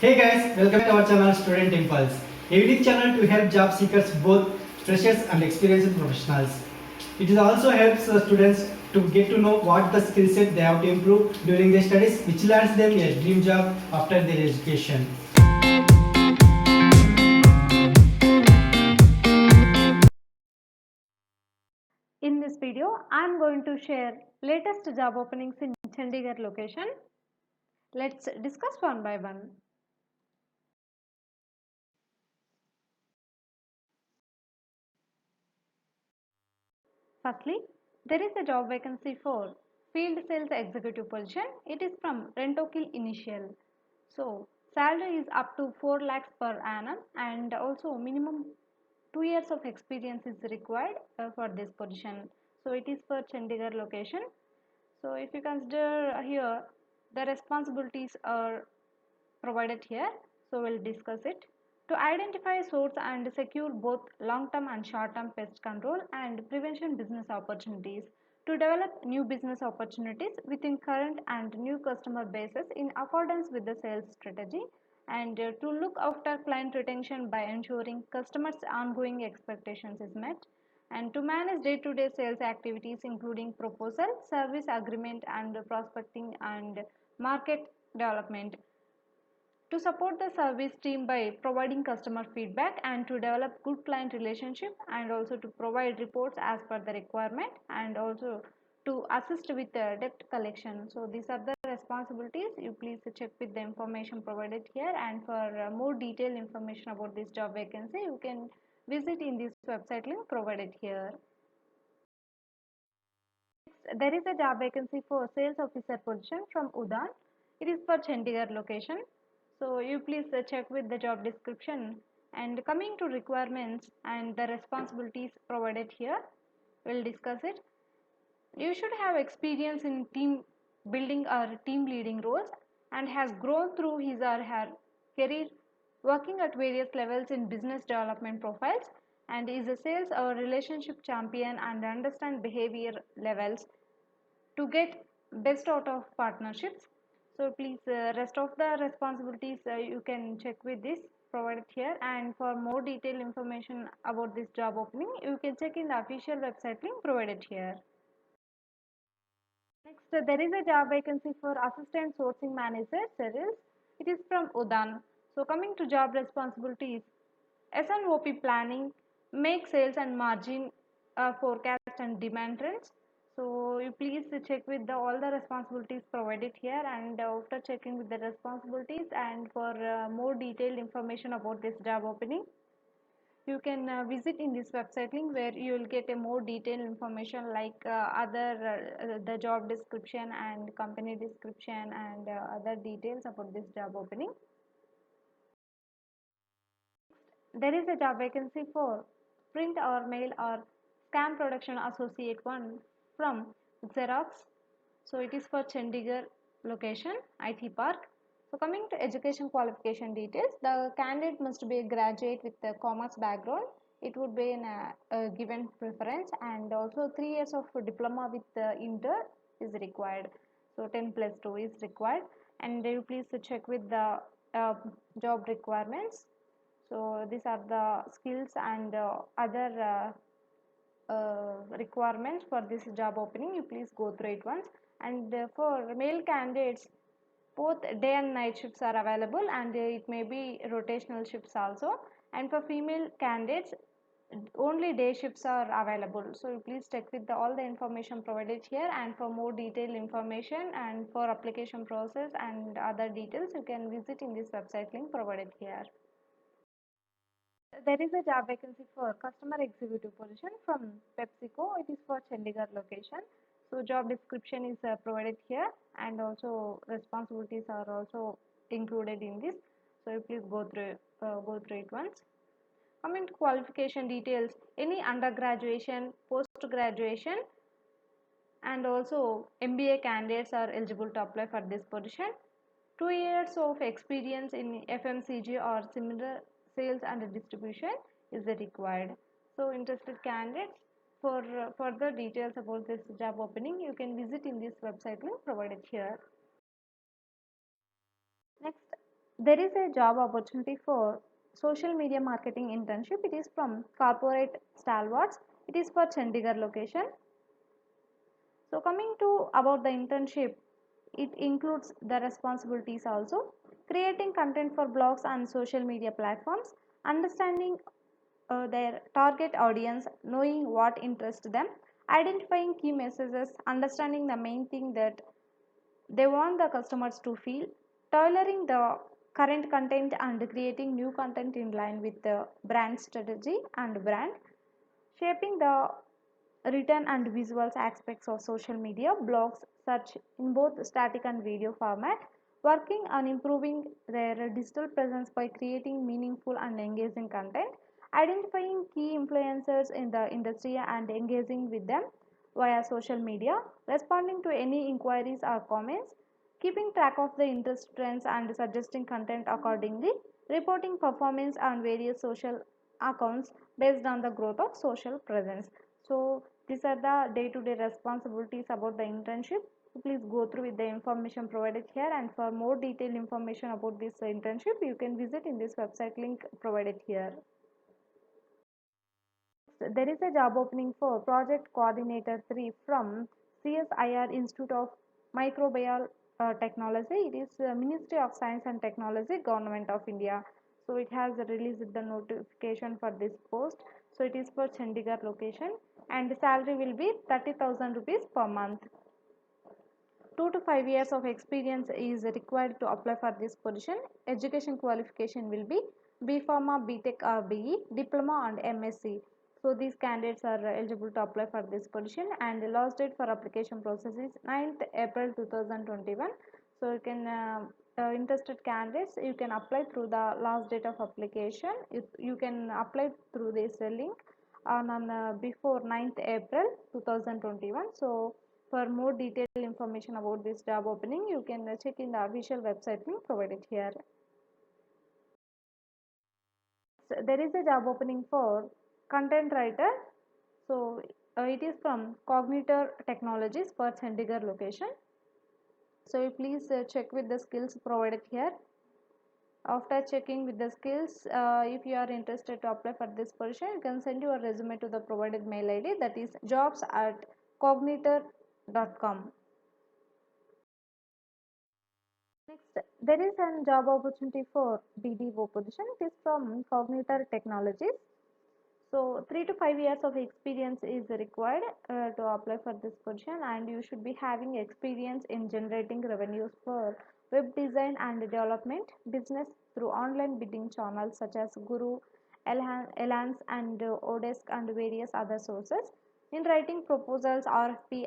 Hey guys, welcome to our channel Student Impulse, a unique channel to help job seekers, both freshers and experienced professionals. It also helps students to get to know what the skill set they have to improve during their studies, which lands them a dream job after their education. In this video, I am going to share latest job openings in Chandigarh location. Let's discuss one by one. Firstly, there is a job vacancy for field sales executive position. It is from Rentokil Initial. So, salary is up to 4 lakhs per annum and also minimum 2 years of experience is required for this position. So, it is for Chandigarh location. So, if you consider here, the responsibilities are provided here. So, we'll discuss it. To identify, source and secure both long-term and short-term pest control and prevention business opportunities. To develop new business opportunities within current and new customer bases in accordance with the sales strategy, and to look after client retention by ensuring customers' ongoing expectations is met, and to manage day-to-day sales activities including proposal, service agreement and prospecting and market development, to support the service team by providing customer feedback and to develop good client relationship, and also to provide reports as per the requirement, and also to assist with the debt collection. So these are the responsibilities. You please check with the information provided here, and for more detailed information about this job vacancy you can visit in this website link provided here. There is a job vacancy for sales officer position from Udan. It is for Chandigarh location. So you please check with the job description, and coming to requirements and the responsibilities provided here, we'll discuss it. You should have experience in team building or team leading roles and has grown through his or her career working at various levels in business development profiles, and is a sales or relationship champion and understand behavior levels to get best out of partnerships. So please rest of the responsibilities you can check with this provided here, and for more detailed information about this job opening you can check in the official website link provided here. Next, there is a job vacancy for assistant sourcing manager sales. It is from Udan. So coming to job responsibilities, SNOP planning, make sales and margin forecast and demand trends. So you please check with all the responsibilities provided here, and after checking with the responsibilities and for more detailed information about this job opening, you can visit in this website link where you will get a more detailed information like the job description and company description and other details about this job opening. There is a job vacancy for print or mail or scan production associate 1 from Xerox. So it is for Chandigarh location, IT Park. So coming to education qualification details, the candidate must be a graduate with a commerce background. It would be in a given preference, and also 3 years of diploma with inter is required. So 10 plus 2 is required, and you please check with the uh, job requirements. So these are the skills and other requirements for this job opening. You please go through it once. And for male candidates, both day and night shifts are available, and it may be rotational shifts also. And for female candidates, only day shifts are available. So you please check with all the information provided here, and for more detailed information and for application process and other details you can visit in this website link provided here. There is a job vacancy for customer executive position from PepsiCo. It is for Chandigarh location. So job description is provided here, and also responsibilities are also included in this. So you please go through it once. Coming to qualification details, any undergraduation, post graduation, and also MBA candidates are eligible to apply for this position. 2 years of experience in FMCG or similar sales and distribution is required. So interested candidates, for further details about this job opening you can visit in this website link provided here. Next, There is a job opportunity for social media marketing internship. It is from corporate stalwarts. It is for Chandigarh location. So coming to about the internship, it includes the responsibilities also: creating content for blogs and social media platforms, understanding their target audience, knowing what interests them, identifying key messages, understanding the main thing that they want the customers to feel, tailoring the current content and creating new content in line with the brand strategy and brand, shaping the written and visuals aspects of social media, blogs, search in both static and video format, working on improving their digital presence by creating meaningful and engaging content, identifying key influencers in the industry and engaging with them via social media, responding to any inquiries or comments, keeping track of the interest trends and suggesting content accordingly, reporting performance on various social accounts based on the growth of social presence. So these are the day-to-day responsibilities about the internship. Please go through with the information provided here, and for more detailed information about this internship, you can visit in this website link provided here. There is a job opening for project coordinator 3 from CSIR Institute of Microbial Technology. It is Ministry of Science and Technology, Government of India. So it has released the notification for this post. So it is for Chandigarh location, and the salary will be 30,000 rupees per month. 2 to 5 years of experience is required to apply for this position. Education qualification will be B Pharma, BTech or BE, Diploma and MSc. So these candidates are eligible to apply for this position, and the last date for application process is 9th April 2021. So you can interested candidates, you can apply through the last date of application. You can apply through this link on before 9th April 2021. So for more detailed information about this job opening, you can check in the official website link provided here. So there is a job opening for content writer. So it is from Cognitor Technologies for Chandigarh location. So you please check with the skills provided here. After checking with the skills, if you are interested to apply for this position, you can send your resume to the provided mail ID, that is jobs@cognitor.com. Next, there is a job opportunity for BDO position. It is from Cognitor Technologies. So 3 to 5 years of experience is required to apply for this position, and you should be having experience in generating revenues for web design and development business through online bidding channels such as Guru, Elance and Odesk and various other sources. In writing proposals, RFP,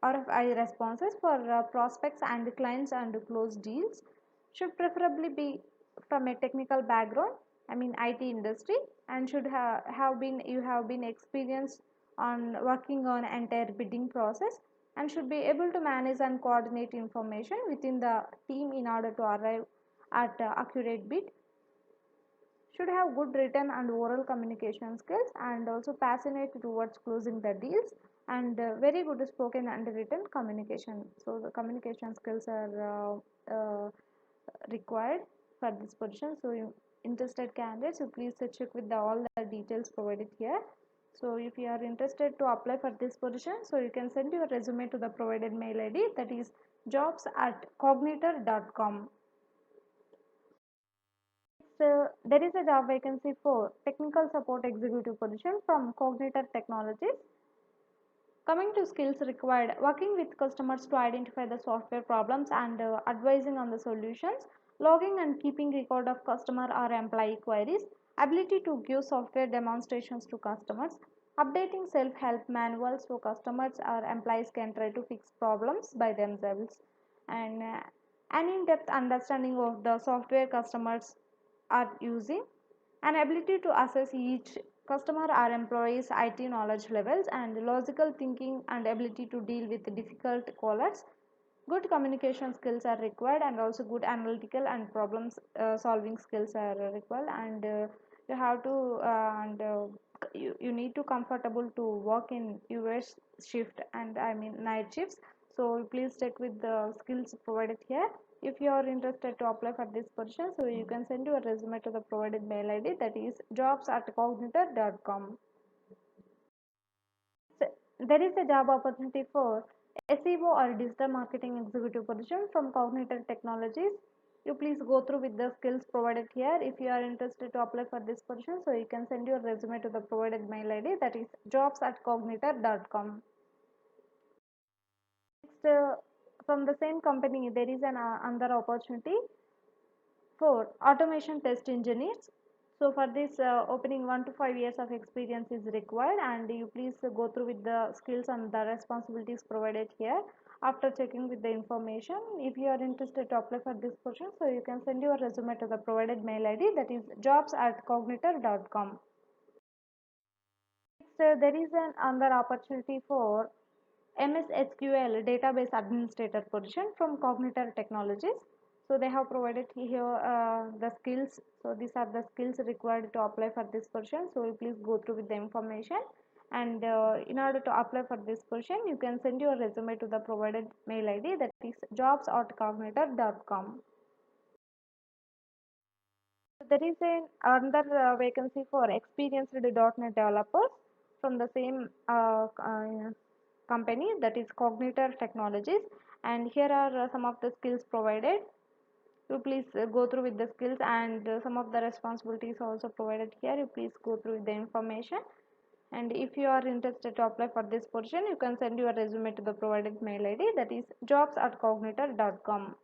RFI responses for prospects and clients and close deals. Should preferably be from a technical background, I mean IT industry, and should have been you have been experienced on working on entire bidding process, and should be able to manage and coordinate information within the team in order to arrive at accurate bid. Should have good written and oral communication skills, and also passionate towards closing the deals, and very good spoken and written communication. So the communication skills are required for this position. So interested candidates, so please check with all the details provided here. So if you are interested to apply for this position, so you can send your resume to the provided mail ID, that is jobs@cognitor.com. There is a job vacancy for technical support executive position from Cognitor Technologies. Coming to skills required, working with customers to identify the software problems and advising on the solutions, logging and keeping record of customer or employee queries, ability to give software demonstrations to customers, updating self-help manuals so customers or employees can try to fix problems by themselves, and an in-depth understanding of the software customers are using, an ability to assess each customer or employee's IT knowledge levels, and logical thinking and ability to deal with difficult callers. Good communication skills are required, and also good analytical and problem solving skills are required, and you have to and you need to comfortable to work in US shift, and I mean night shifts. So please check with the skills provided here. If you are interested to apply for this position, so you can send your resume to the provided mail ID, that is jobs@cognitor.com. There is a job opportunity for SEO or digital marketing executive position from Cognitor Technologies. You please go through with the skills provided here. If you are interested to apply for this position, so you can send your resume to the provided mail ID, that is jobs@cognitor.com. Next, from the same company, there is another opportunity for automation test engineers. So for this opening, 1 to 5 years of experience is required, and you please go through with the skills and the responsibilities provided here. After checking with the information, if you are interested to apply for this position, so you can send your resume to the provided mail ID, that is jobs@cognitor.com. Next, there is another opportunity for MS SQL database administrator position from Cognitor Technologies. So they have provided here the skills. So these are the skills required to apply for this position. So you please go through with the information, and in order to apply for this position, you can send your resume to the provided mail ID, that is jobs@cognitor.com. There is another vacancy for experienced .NET developers from the same company, that is Cognitor Technologies, and here are some of the skills provided. You please go through with the skills, and some of the responsibilities also provided here. You please go through with the information, and if you are interested to apply for this position, you can send your resume to the provided mail ID, that is jobs@cognitor.com.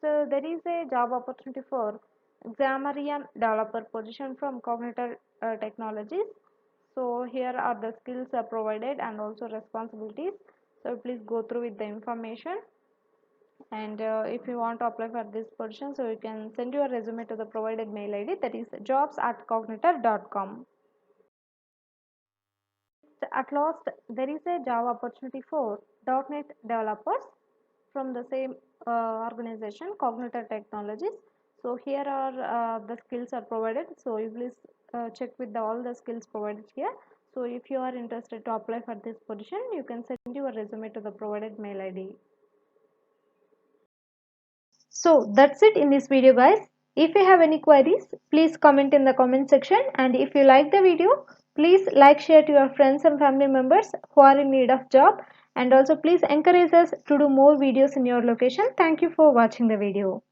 So there is a job opportunity for Xamarin developer position from Cognitor Technologies. So here are the skills are provided and also responsibilities. So please go through with the information, and if you want to apply for this position, so you can send your resume to the provided mail ID, that is jobs@cognitor.com. At last, there is a job opportunity for .NET developers from the same organization, Cognitor Technologies. So here are the skills are provided. So you please check with all the skills provided here. So if you are interested to apply for this position, you can send your resume to the provided mail ID. So that's it in this video, guys. If you have any queries, please comment in the comment section, and if you like the video, please like, share to your friends and family members who are in need of job, and also please encourage us to do more videos in your location. Thank you for watching the video.